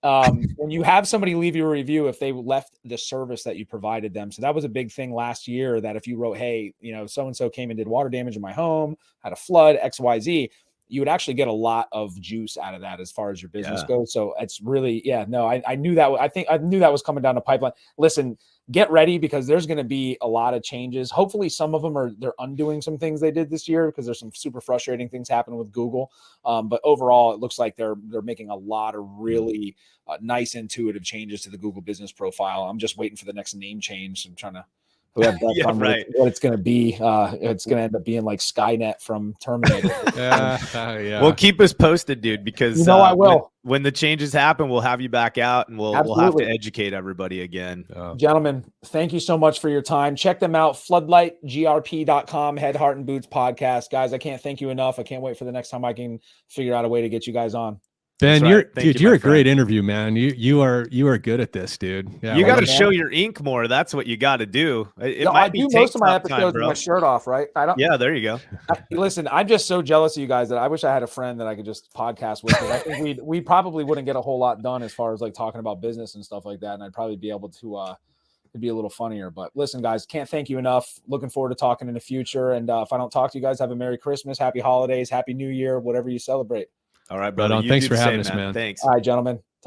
When you have somebody leave you a review, if they left the service that you provided them. So that was a big thing last year, that if you wrote, hey, so-and-so came and did water damage in my home, had a flood, XYZ, you would actually get a lot of juice out of that as far as your business goes. So it's really, I knew that. I knew that was coming down the pipeline. Listen, get ready, because there's going to be a lot of changes. Hopefully some of them they're undoing some things they did this year, because there's some super frustrating things happening with Google. But overall, it looks like they're making a lot of really nice intuitive changes to the Google business profile. I'm just waiting for the next name change. I'm trying to what it's going to be. It's going to end up being like Skynet from Terminator. Well, keep us posted, dude, because I will. When the changes happen, we'll have you back out, and we'll have to educate everybody again. Gentlemen, thank you so much for your time. Check them out, floodlightgrp.com, Head, Heart, and Boots podcast. Guys, I can't thank you enough. I can't wait for the next time I can figure out a way to get you guys on. Ben, you're a great interview, man. You are good at this, dude. Yeah, you got to show your ink more. That's what you got to do. I do most of my episodes with my shirt off, right? Yeah, there you go. Listen, I'm just so jealous of you guys that I wish I had a friend that I could just podcast with. I think we probably wouldn't get a whole lot done as far as like talking about business and stuff like that, and I'd probably be able to it'd be a little funnier. But listen, guys, can't thank you enough. Looking forward to talking in the future. And if I don't talk to you guys, have a Merry Christmas, Happy Holidays, Happy New Year, whatever you celebrate. All right, brother. Thanks for having us, man. Thanks. All right, gentlemen.